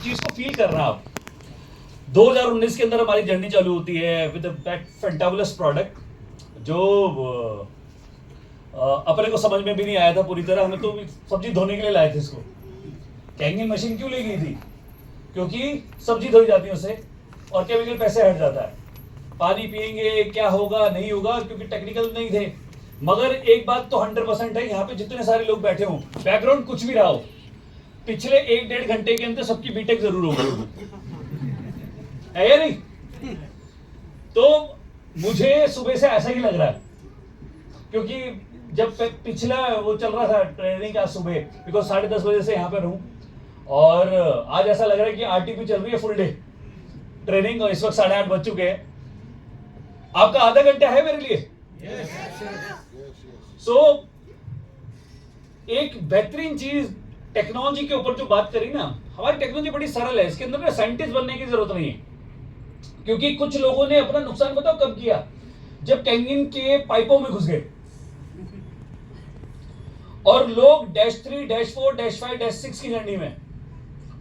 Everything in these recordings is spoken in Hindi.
चीज को फील करना आप। 2019 के अंदर हमारी जर्नी चालू होती है विद दैट फैंटाबुलस प्रोडक्ट जो अपने को समझ में भी नहीं आया था पूरी तरह। हमें तो सब्जी धोने के लिए लाए थे इसको। कैंगिंग मशीन क्यों ली गई थी? क्योंकि सब्जी धोई जाती है उससे और केमिकल पैसे हट जाता है। पानी पिएंगे क्या होगा नहीं होगा, क्योंकि टेक्निकल नहीं थे। मगर एक बात तो 100% है, यहाँ पे जितने सारे लोग बैठे हों, बैकग्राउंड कुछ भी रहा हो, पिछले 1-1.5 घंटे के अंदर सबकी बीटेक जरूर होगी, है या नहीं? तो मुझे सुबह से ऐसा ही लग रहा है, क्योंकि जब पिछला वो चल रहा था ट्रेनिंग का सुबह, बिकॉज 10:30 बजे से यहाँ पे रहूं, और आज ऐसा लग रहा है कि आरटीपी चल रही है फुल डे ट्रेनिंग, और इस वक्त 8:30 बज चुके हैं। आपका आधा घंटा है मेरे लिए। सो एक बेहतरीन चीज टेक्नोलॉजी के ऊपर जो बात करी ना, हमारी टेक्नोलॉजी बड़ी सरल है, इसके अंदर ना साइंटिस्ट बनने की जरूरत नहीं है। क्योंकि कुछ लोगों ने अपना नुकसान बताओ कब किया? जब कैंगिन के पाइपों में घुस गए और लोग -3, -4, -5, -6 की जर्नी में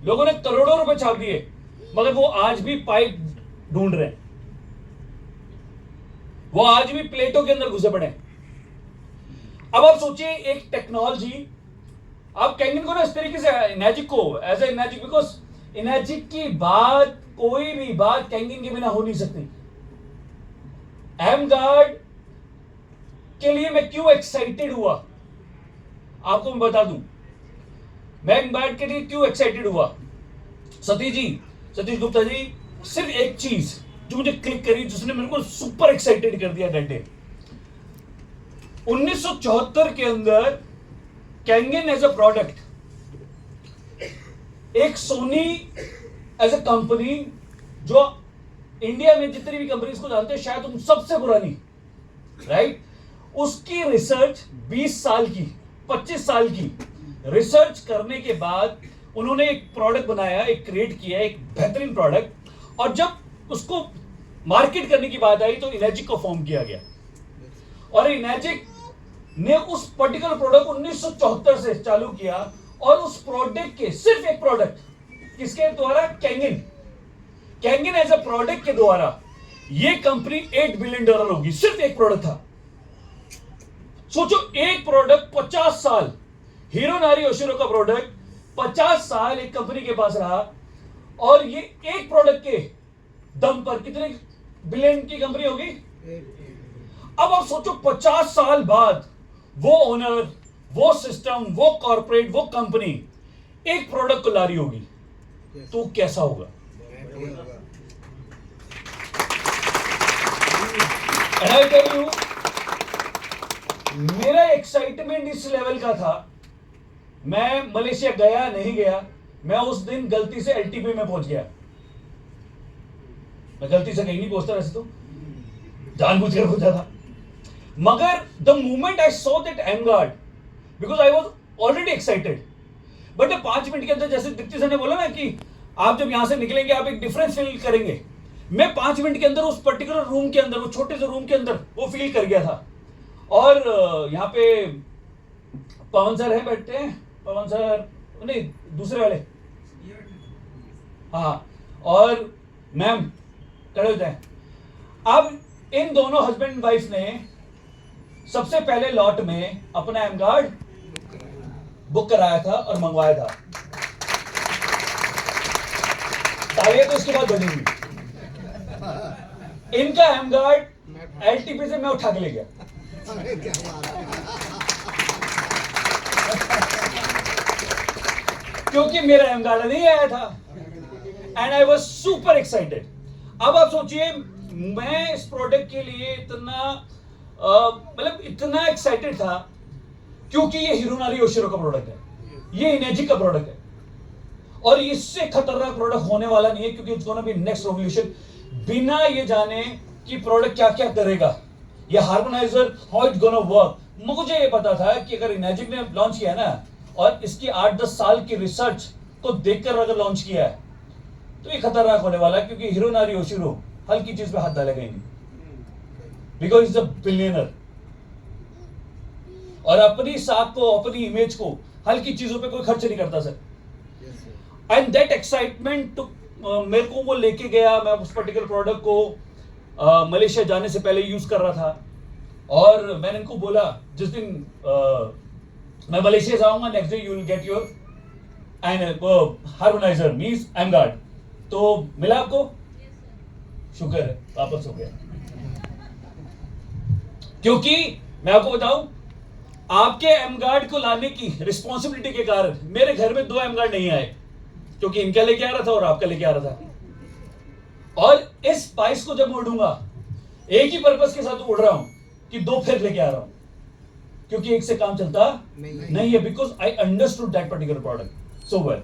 लोगों ने करोड़ों रुपए छाप दिए, मगर वो आज भी पाइप ढूंढ रहे हैं, वो आज भी प्लेटों के अंदर घुसे पड़े हैं। अब आप सोचिए एक टेक्नोलॉजी, आप कैंगिन को ना इस तरीके से इनर्जिक को एज ए इनर्जिक, बिकॉज इनर्जिक की बात, कोई भी बात कैंगिन के बिना हो नहीं सकती। एमगार्ड के लिए मैं क्यों एक्साइटेड हुआ आपको मैं बता दूं। मैं एमगार्ड के लिए क्यों एक्साइटेड हुआ, सतीश गुप्ता जी, सिर्फ एक चीज जो मुझे क्लिक करी, जिसने मेरे को सुपर एक्साइटेड कर दिया दैट डे। 1974 के अंदर कैंगिन एज अ प्रोडक्ट, एक सोनी एज अ कंपनी, जो इंडिया में जितनी भी कंपनीज को जानते हैं शायद उन सबसे पुरानी, राइट, उसकी रिसर्च 20 साल की, 25 साल की रिसर्च करने के बाद उन्होंने एक प्रोडक्ट बनाया, एक क्रिएट किया, एक बेहतरीन प्रोडक्ट, और जब उसको मार्केट करने की बात आई तो इनर्जिक को फॉर्म किया गया। और इनर्जिक ने उस पर्टिकुलर प्रोडक्ट 1974 से चालू किया, और उस प्रोडक्ट के सिर्फ एक प्रोडक्ट, किसके द्वारा? कैंगिन एज अ प्रोडक्ट के द्वारा ये कंपनी $8 बिलियन होगी। सिर्फ एक प्रोडक्ट था। सोचो, एक प्रोडक्ट 50 साल, हिरोनारी योशिरो का प्रोडक्ट 50 साल एक कंपनी के पास रहा, और ये एक प्रोडक्ट के दम पर कितने बिलियन की कंपनी होगी? अब आप सोचो 50 साल बाद वो ओनर, वो सिस्टम, वो कॉर्पोरेट, वो कंपनी एक प्रोडक्ट को ला रही होगी, तो कैसा होगा? And I tell you, मेरा एक्साइटमेंट इस लेवल का था, मैं मलेशिया गया नहीं गया, मैं उस दिन गलती से एलटीपी में पहुंच गया। मैं गलती से कहीं नहीं पहुंचता, वैसे तो जानबूझकर पहुंचा था, मगर the moment I saw that Emgard, because I was already excited, but 5 minute के अंदर, जैसे दीप्ति सर ने बोला ना कि आप जब यहां से निकलेंगे आप एक डिफरेंस फील करेंगे, मैं 5 मिनट के अंदर उस पर्टिकुलर रूम के अंदर, वो छोटे से रूम के अंदर वो फील कर गया था। और यहाँ पे पवन सर है, बैठते हैं, पवन सर नहीं, दूसरे वाले, हाँ, और मैम खड़े होते हैं। अब इन दोनों हस्बैंड वाइफ ने सबसे पहले लॉट में अपना एमगार्ड बुक कराया था और मंगवाया था। तालियां तो इसके बाद बजेंगी। इनका एमगार्ड एलटीपी से मैं उठा के ले गया। क्योंकि मेरा एमगार्ड नहीं आया था, and I was super excited. अब आप सोचिए, मैं इस प्रोडक्ट के लिए इतना मतलब इतना एक्साइटेड था, क्योंकि ये हिरोनारी योशिरो का प्रोडक्ट है, ये इनर्जिक का प्रोडक्ट है, और इससे खतरनाक प्रोडक्ट होने वाला नहीं है, क्योंकि it's gonna be next revolution. बिना ये जाने कि प्रोडक्ट क्या क्या करेगा, ये हार्मोनाइजर, हाउ इट्स गोना वर्क, मुझे ये पता था कि अगर इनर्जिक ने लॉन्च किया ना, और इसकी 8-10 साल की रिसर्च को देखकर अगर लॉन्च किया है, तो ये खतरनाक होने वाला है, क्योंकि हिरोनारी योशिरो हल्की चीज पे हाथ डालेगा ही नहीं, बिकॉज इज अ बिलियनर, और अपनी साख को, अपनी इमेज को हल्की चीजों पे कोई खर्च नहीं करता सर। एंड दैट एक्साइटमेंट मेरे को वो लेके गया। मैं उस पर्टिकुलर प्रोडक्ट को मलेशिया जाने से पहले यूज कर रहा था, और मैंने इनको बोला जिस दिन मैं मलेशिया जाऊंगा, next day you will get your and harmonizer means Emgard. तो मिला आपको? शुक्र है वापस हो गया। क्योंकि मैं आपको बताऊं, आपके एमगार्ड को लाने की रिस्पॉन्सिबिलिटी के कारण मेरे घर में 2 एमगार्ड नहीं आए, क्योंकि इनका लेके आ रहा था और आपका लेके आ रहा था। और इस स्पाइस को जब उड़ूंगा, एक ही पर्पस के साथ उड़ रहा हूं कि 2 फिर लेके आ रहा हूं, क्योंकि एक से काम चलता नहीं है। Because I understood that particular product so well,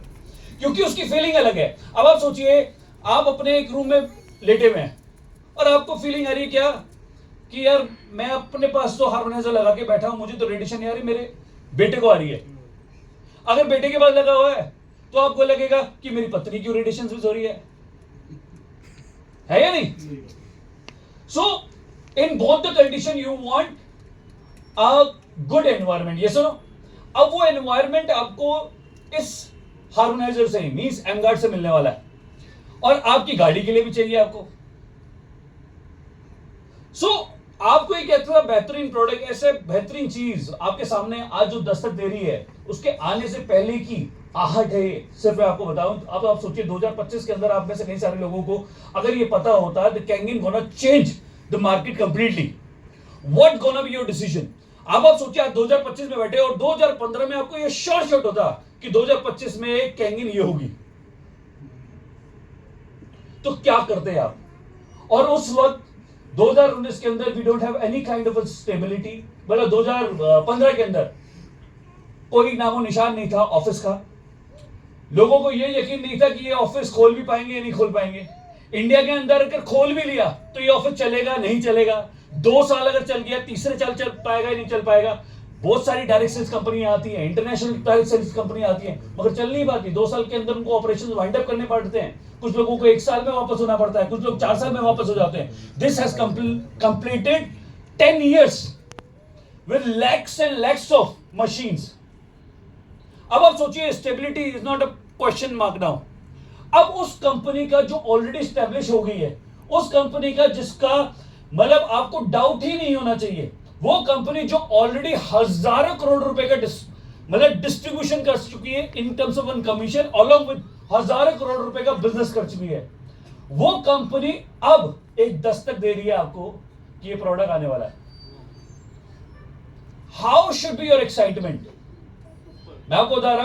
क्योंकि उसकी फीलिंग अलग है। अब आप सोचिए, आप अपने एक रूम में लेटे हुए हैं और आपको फीलिंग आ रही है क्या कि यार मैं अपने पास तो हार्मोनाइजर लगा के बैठा हूं, मुझे तो रेडिएशन नहीं आ रही, मेरे बेटे को आ रही है। अगर बेटे के पास लगा हुआ है तो आपको लगेगा कि मेरी पत्नी क्यों रेडिएशन यूज हो रही है या नहीं? So in both the condition you want a good environment, ये सुनो। अब वो एनवायरमेंट आपको इस हार्मोनाइजर से मींस एमगार्ड से मिलने वाला है, और आपकी गाड़ी के लिए भी चाहिए आपको। सो आपको एक ऐसा बेहतरीन प्रोडक्ट, ऐसे बेहतरीन चीज आपके सामने आज जो दस्तक दे रही है, उसके आने से पहले की आहट है। सिर्फ मैं आपको बताऊं, अब आप सोचिए 2025 के अंदर आप में से कई सारे लोगों को अगर ये पता होता द कैंगिन gonna change the market completely, what gonna be your decision. अब आप सोचिए आप 2025 में बैठे और 2015 में आपको ये शॉर्ट होता कि 2025 में कैंगिन ये होगी, तो क्या करते आप? और उस वक्त 2019 के अंदर we don't have any kind of stability, मतलब 2015 के अंदर कोई नामो निशान नहीं था ऑफिस का। लोगों को यह यकीन नहीं था कि ये ऑफिस खोल भी पाएंगे या नहीं खोल पाएंगे। इंडिया के अंदर अगर खोल भी लिया तो ये ऑफिस चलेगा नहीं चलेगा, 2 साल अगर चल गया, तीसरे साल चल पाएगा या नहीं चल पाएगा। बहुत सारी डायरेक्ट सेल्स कंपनियां आती हैं, इंटरनेशनल डायरेक्ट सेल्स कंपनियां आती हैं, मगर चल नहीं पाती। 2 साल के अंदर उनको ऑपरेशन वाइंड अप करने पड़ते हैं। कुछ लोगों को 1 साल में वापस होना पड़ता है, कुछ लोग 4 साल में वापस हो जाते हैं। This has completed 10 years with lakhs and lakhs of machines. अब आप सोचिए, stability is not a question mark now. अब उस कंपनी का जो ऑलरेडी स्टैब्लिश हो गई है, उस कंपनी का जिसका मतलब आपको डाउट ही नहीं होना चाहिए, वो कंपनी जो ऑलरेडी हजारों करोड़ रुपए का मतलब डिस्ट्रीब्यूशन कर चुकी है in terms of commission, along with हजारों करोड़ रुपए का बिजनेस कर चुकी है, वो कंपनी अब एक दस्तक दे रही है आपको कि ये प्रोडक्ट आने वाला है। How should be your excitement? मैं आपको बता रहा हूं